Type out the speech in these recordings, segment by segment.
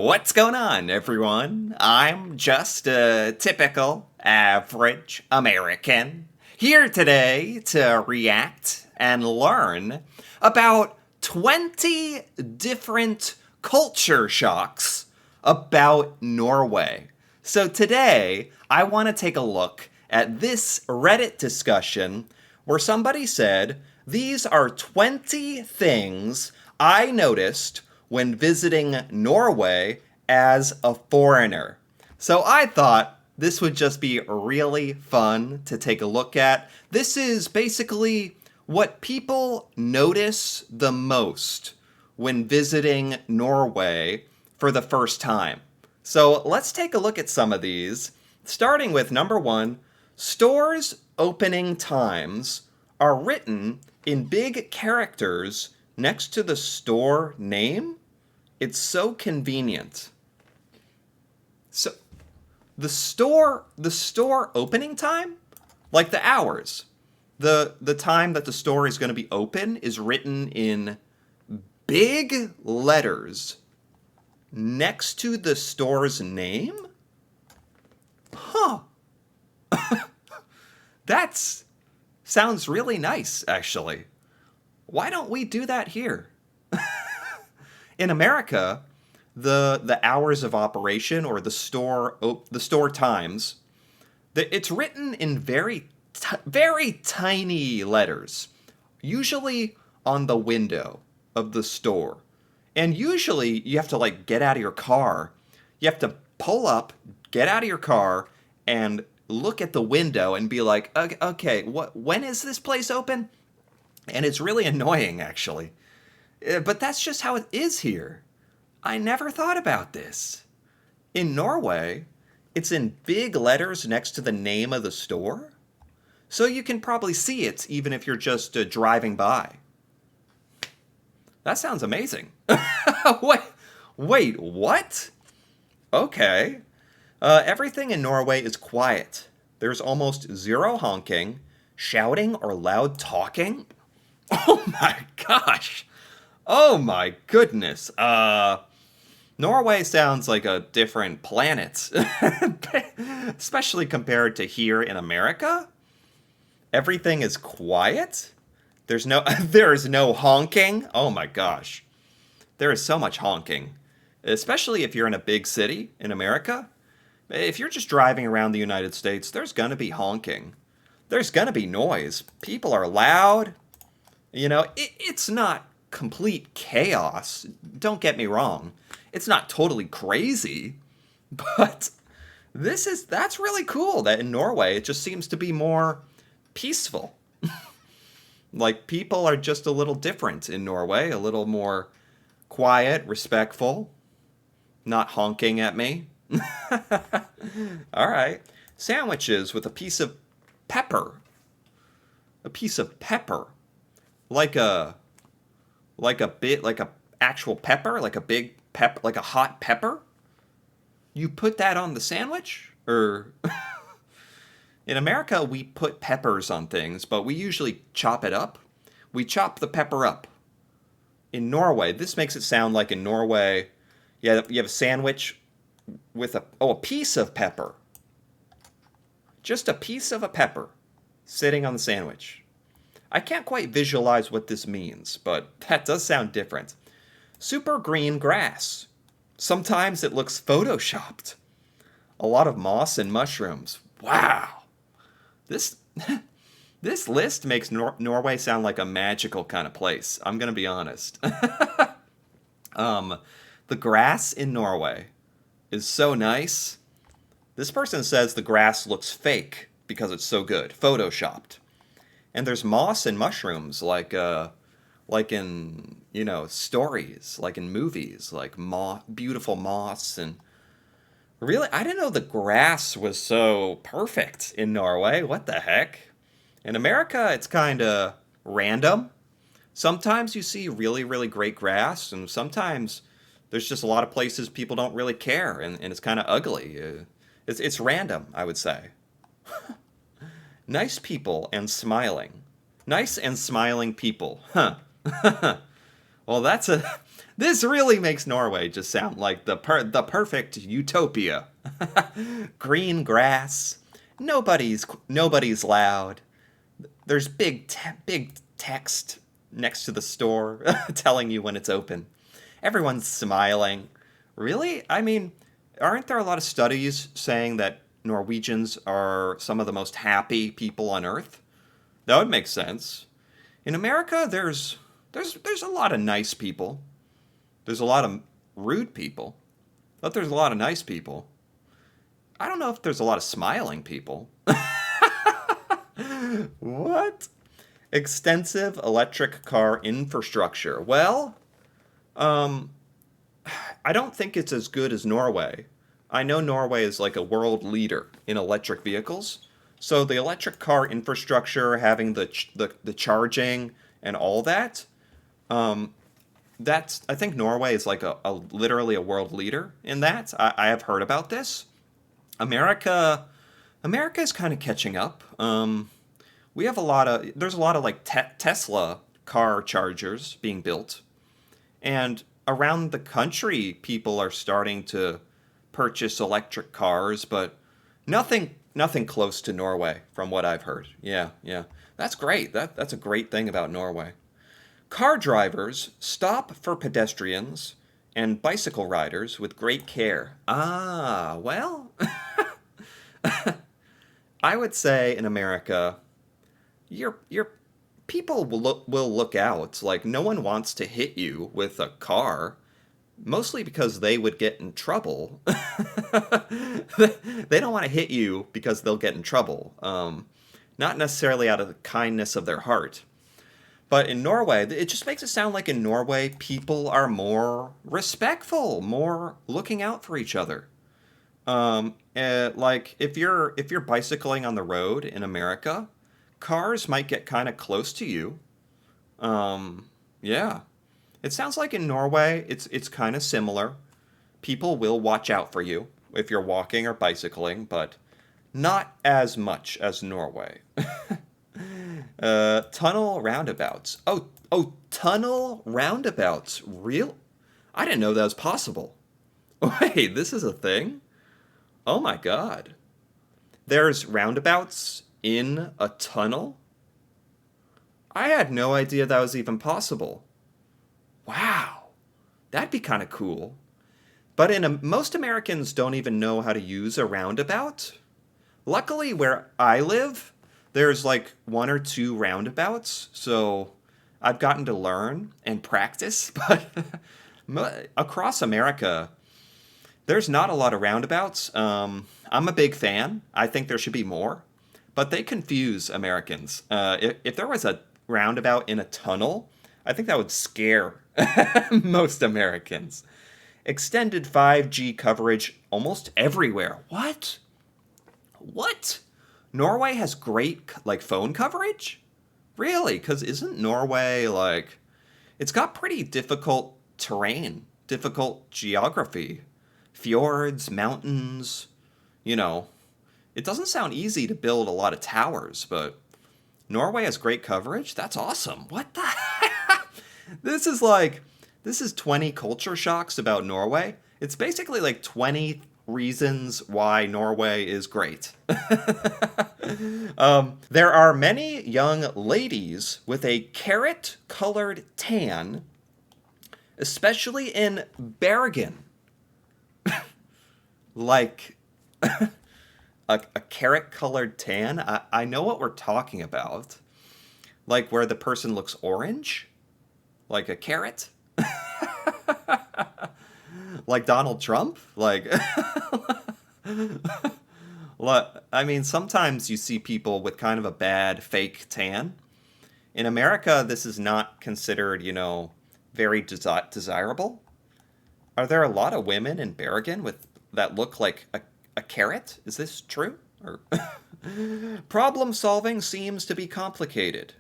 What's going on, everyone? I'm just a typical, average American here today to react and learn about 20 different culture shocks about Norway. So today, I want to take a look at this Reddit discussion where somebody said, these are 20 things I noticed when visiting Norway as a foreigner. So I thought this would just be really fun to take a look at. This is basically what people notice the most when visiting Norway for the first time. So let's take a look at some of these, starting with number one. Stores' opening times are written in big characters next to the store name. It's so convenient. So the store opening time, like the hours, the time that the store is going to be open is written in big letters next to the store's name? Huh. That's sounds really nice, actually. Why don't we do that here? In America, the hours of operation or the store times, it's written in very tiny letters, usually on the window of the store. And usually you have to like get out of your car. You have to pull up, get out of your car, and look at the window and be like, okay, when is this place open? And it's really annoying, actually. But that's just how it is here. I never thought about this. In Norway, it's in big letters next to the name of the store, so you can probably see it even if you're just driving by. That sounds amazing. Wait, what? Okay. Everything in Norway is quiet. There's almost zero honking, shouting, or loud talking. Oh my gosh. Oh my goodness. Norway sounds like a different planet, especially compared to here in America. Everything is quiet. There is no honking. Oh my gosh. There is so much honking, especially if you're in a big city in America. If you're just driving around the United States, there's going to be honking. There's going to be noise. People are loud. It's not complete chaos. Don't get me wrong. It's not totally crazy, but that's really cool that in Norway it just seems to be more peaceful. Like people are just a little different in Norway, a little more quiet, respectful, not honking at me. All right. Sandwiches with a piece of pepper. A piece of pepper. Like a actual pepper, like a big like a hot pepper. You put that on the sandwich? Or in America we put peppers on things, but we usually chop it up. We chop the pepper up. In Norway, this makes it sound like in Norway, yeah, you have a sandwich with a piece of pepper. Just a piece of a pepper sitting on the sandwich. I can't quite visualize what this means, but that does sound different. Super green grass. Sometimes it looks photoshopped. A lot of moss and mushrooms. Wow. This this list makes Norway sound like a magical kind of place. I'm going to be honest. The grass in Norway is so nice. This person says the grass looks fake because it's so good, photoshopped. And there's moss and mushrooms like in, stories, like in movies, like beautiful moss. And really, I didn't know the grass was so perfect in Norway. What the heck? In America, it's kind of random. Sometimes you see really, really great grass, and sometimes there's just a lot of places people don't really care, and it's kind of ugly. It's random, I would say. Nice people and smiling. Nice and smiling people. Huh. Well, This really makes Norway just sound like the perfect utopia. Green grass, nobody's loud. There's big text next to the store telling you when it's open. Everyone's smiling. Really? I mean, aren't there a lot of studies saying that Norwegians are some of the most happy people on earth? That would make sense. In America, there's a lot of nice people. There's a lot of rude people, but there's a lot of nice people. I don't know if there's a lot of smiling people. What? Extensive electric car infrastructure. Well, um, I don't think it's as good as Norway. I know Norway is like a world leader in electric vehicles. So the electric car infrastructure, having the charging and all that, um, that's I think Norway is like a literally a world leader in that. I have heard about this. America America is kind of catching up. We have a lot of there's a lot of like Tesla car chargers being built, and around the country, people are starting to purchase electric cars, but nothing close to Norway from what I've heard. Yeah, yeah. That's great. That's a great thing about Norway. Car drivers stop for pedestrians and bicycle riders with great care. Ah, well, I would say in America, your people will look out. Like no one wants to hit you with a car, mostly because they would get in trouble. They don't want to hit you because they'll get in trouble. Not necessarily out of the kindness of their heart. But in Norway, it just makes it sound like in Norway, people are more respectful, more looking out for each other. Like if you're bicycling on the road in America, cars might get kind of close to you. Yeah, it sounds like in Norway, it's kind of similar. People will watch out for you if you're walking or bicycling, but not as much as Norway. Tunnel roundabouts. Tunnel roundabouts. Real? I didn't know that was possible. Wait, this is a thing? Oh my God. There's roundabouts in a tunnel? I had no idea that was even possible. Wow. That'd be kind of cool. But most Americans don't even know how to use a roundabout. Luckily, where I live, there's like one or two roundabouts, so I've gotten to learn and practice. But across America, there's not a lot of roundabouts. I'm a big fan. I think there should be more, but they confuse Americans. If there was a roundabout in a tunnel, I think that would scare most Americans. Extended 5G coverage almost everywhere. What? What? Norway has great like phone coverage? Really? Cuz isn't Norway like it's got pretty difficult terrain, difficult geography. Fjords, mountains, you know. It doesn't sound easy to build a lot of towers, but Norway has great coverage? That's awesome. What the This is like this is 20 culture shocks about Norway. It's basically like 20 reasons why Norway is great. There are many young ladies with a carrot colored tan, especially in Bergen. Like a carrot colored tan. I know what we're talking about. Like where the person looks orange, like a carrot. Like Donald Trump? Like, I mean, sometimes you see people with kind of a bad fake tan. In America, this is not considered, very desirable. Are there a lot of women in Bergen with that look like a carrot? Is this true? Or problem solving seems to be complicated.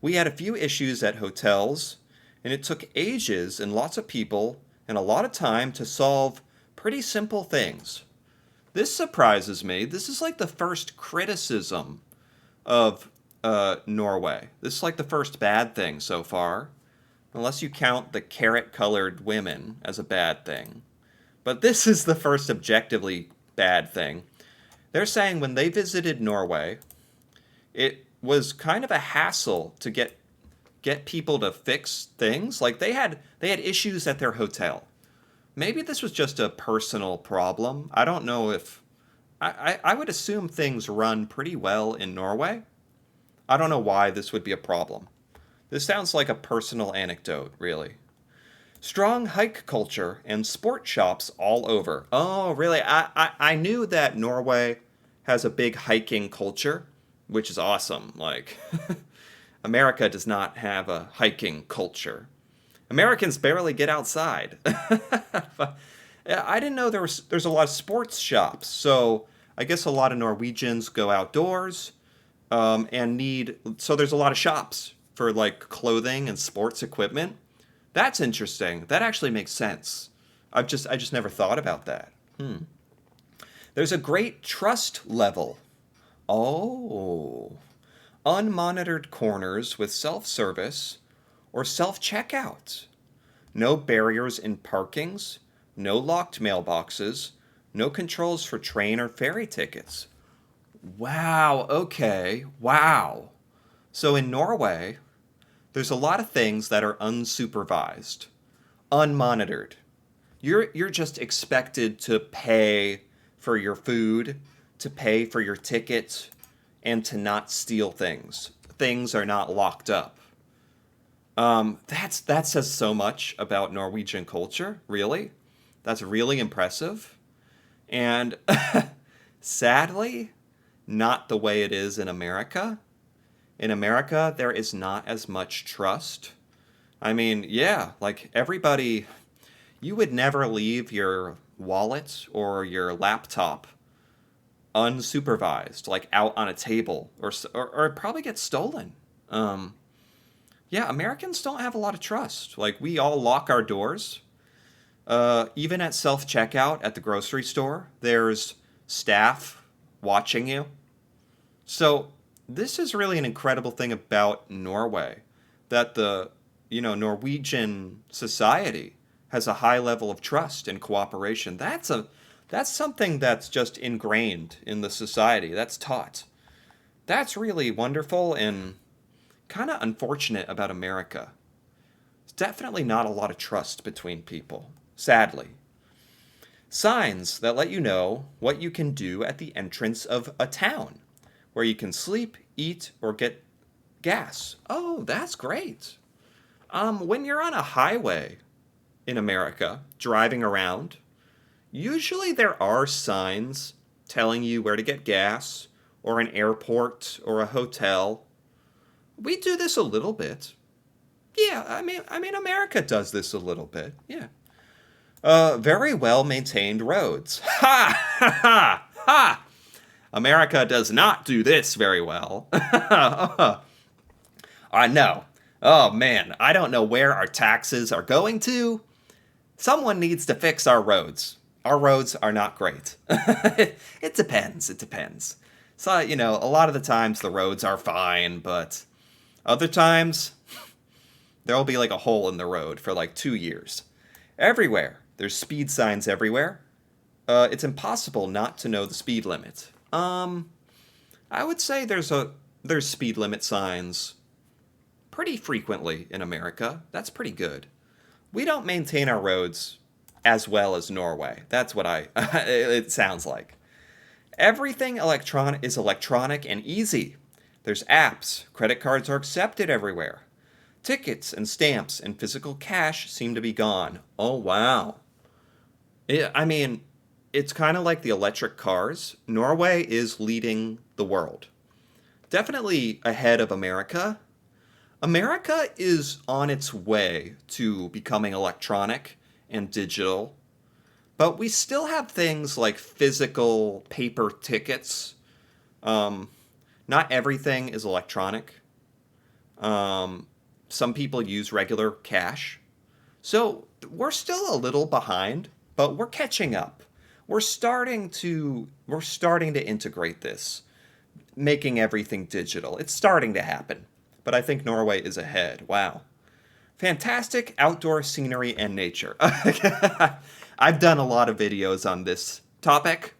We had a few issues at hotels, and it took ages and lots of people and a lot of time to solve pretty simple things. This surprises me. This is like the first criticism of Norway. This is like the first bad thing so far. unless you count the carrot-colored women as a bad thing. But this is the first objectively bad thing. They're saying when they visited Norway, it was kind of a hassle to get people to fix things. Like they had issues at their hotel. Maybe this was just a personal problem. I don't know if I would assume things run pretty well in Norway. I don't know why this would be a problem. This sounds like a personal anecdote, really. Strong hike culture and sport shops all over. Oh, really? I knew that Norway has a big hiking culture, which is awesome. Like, America does not have a hiking culture. Americans barely get outside. But, yeah, I didn't know there's a lot of sports shops. So I guess a lot of Norwegians go outdoors and need. So there's a lot of shops for like clothing and sports equipment. That's interesting. That actually makes sense. I just never thought about that. There's a great trust level. Oh, unmonitored corners with self-service or self-checkout. No barriers in parkings, no locked mailboxes, no controls for train or ferry tickets. Wow, okay. Wow. So in Norway, there's a lot of things that are unsupervised, unmonitored. You're just expected to pay for your food, to pay for your ticket, and to not steal things. Things are not locked up. That says so much about Norwegian culture, really. That's really impressive. And sadly, not the way it is in America. In America, there is not as much trust. I mean, yeah, like everybody, you would never leave your wallet or your laptop unsupervised, like out on a table, or it probably gets stolen. Um, yeah, Americans don't have a lot of trust. Like we all lock our doors. Even at self checkout at the grocery store, there's staff watching you. So this is really an incredible thing about Norway, that the Norwegian society has a high level of trust and cooperation. That's something that's just ingrained in the society. That's taught. That's really wonderful and kind of unfortunate about America. There's definitely not a lot of trust between people, sadly. Signs that let you know what you can do at the entrance of a town, where you can sleep, eat, or get gas. Oh, that's great. When you're on a highway in America, driving around, usually there are signs telling you where to get gas, or an airport, or a hotel. We do this a little bit. Yeah, I mean, America does this a little bit. Yeah. Very well maintained roads. Ha ha ha ha! America does not do this very well. I know. Oh man, I don't know where our taxes are going to. Someone needs to fix our roads. Our roads are not great. It depends. It depends. So, a lot of the times the roads are fine, but other times there'll be like a hole in the road for like 2 years. Everywhere. There's speed signs everywhere. It's impossible not to know the speed limit. I would say there's speed limit signs pretty frequently in America. That's pretty good. We don't maintain our roads as well as Norway. That's what it sounds like. Everything is electronic and easy. There's apps. Credit cards are accepted everywhere. Tickets and stamps and physical cash seem to be gone. Oh, wow. I mean, it's kind of like the electric cars. Norway is leading the world. Definitely ahead of America. America is on its way to becoming electronic and digital, but we still have things like physical paper tickets. Um, Not everything is electronic. Some people use regular cash. So we're still a little behind, but we're catching up. We're starting to integrate this, making everything digital. It's starting to happen. But I think Norway is ahead. Wow. Fantastic outdoor scenery and nature. I've done a lot of videos on this topic,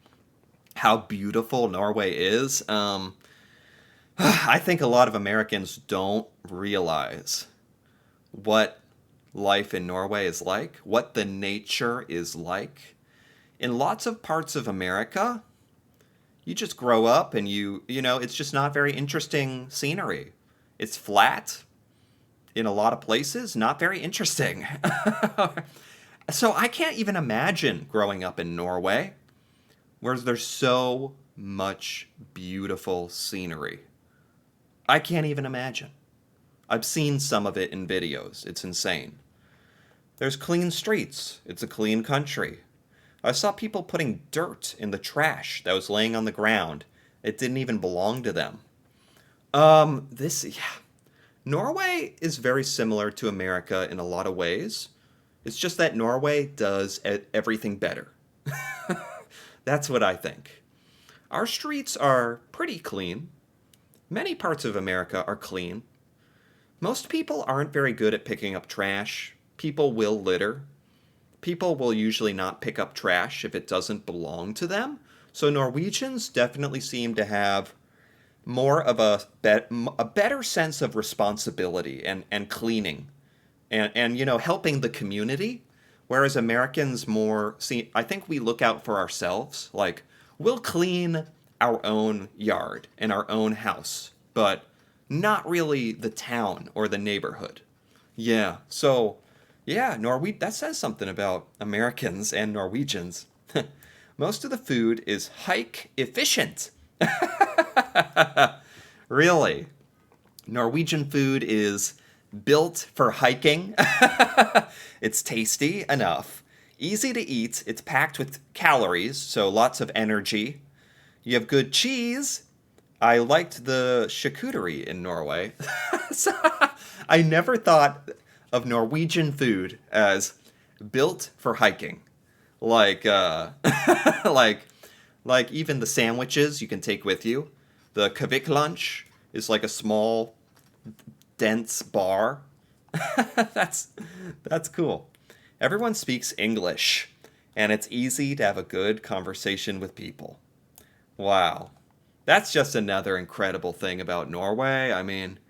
how beautiful Norway is. I think a lot of Americans don't realize what life in Norway is like, what the nature is like. In lots of parts of America, you just grow up and it's just not very interesting scenery. It's flat in a lot of places, not very interesting. So I can't even imagine growing up in Norway, where there's so much beautiful scenery. I can't even imagine. I've seen some of it in videos. It's insane. There's clean streets. It's a clean country. I saw people putting dirt in the trash that was laying on the ground. It didn't even belong to them. Yeah. Norway is very similar to America in a lot of ways. It's just that Norway does everything better. That's what I think. Our streets are pretty clean. Many parts of America are clean. Most people aren't very good at picking up trash. People will litter. People will usually not pick up trash if it doesn't belong to them. So Norwegians definitely seem to have more of a better sense of responsibility and cleaning and helping the community, whereas Americans more see, I think we look out for ourselves. Like, we'll clean our own yard and our own house, but not really the town or the neighborhood. Yeah, so yeah, that says something about Americans and Norwegians. Most of the food is hike efficient. Really. Norwegian food is built for hiking. It's tasty enough, easy to eat. It's packed with calories, so lots of energy. You have good cheese. I liked the charcuterie in Norway. So, I never thought of Norwegian food as built for hiking. Like, like, like even the sandwiches you can take with you. The Kvik lunch is like a small, dense bar. that's that's cool. Everyone speaks English, and it's easy to have a good conversation with people. Wow. That's just another incredible thing about Norway. I mean,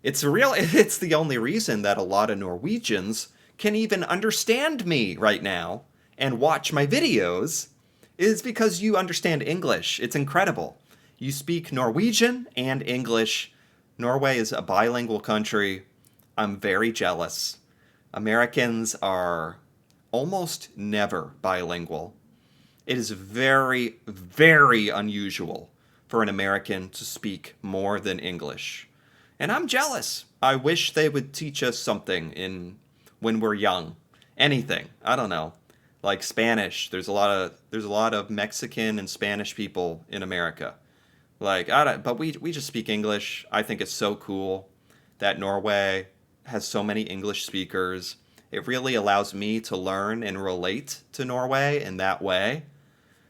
it's the only reason that a lot of Norwegians can even understand me right now and watch my videos is because you understand English. It's incredible. You speak Norwegian and English. Norway is a bilingual country. I'm very jealous. Americans are almost never bilingual. It is very, very unusual for an American to speak more than English. And I'm jealous. I wish they would teach us something when we're young. Anything. I don't know. Like Spanish. There's a lot of Mexican and Spanish people in America. Like, but we just speak English. I think it's so cool that Norway has so many English speakers. It really allows me to learn and relate to Norway in that way.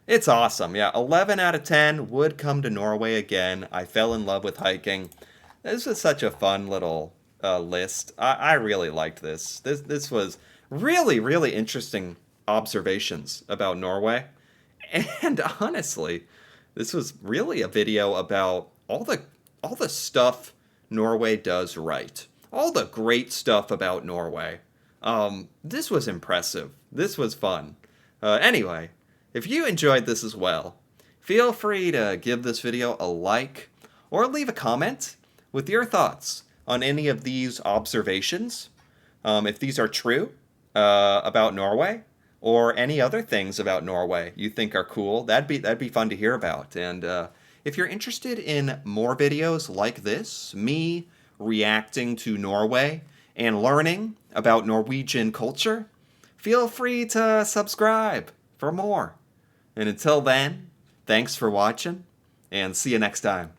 It's awesome. Yeah, 11 out of 10 would come to Norway again. I fell in love with hiking. This was such a fun little list. I really liked this. This was really, really interesting observations about Norway. And honestly, this was really a video about all the stuff Norway does right. All the great stuff about Norway. This was impressive. This was fun. Anyway, if you enjoyed this as well, feel free to give this video a like or leave a comment with your thoughts on any of these observations. If these are true about Norway, or any other things about Norway you think are cool, that'd be fun to hear about. And if you're interested in more videos like this, me reacting to Norway and learning about Norwegian culture, feel free to subscribe for more. And until then, thanks for watching, and see you next time.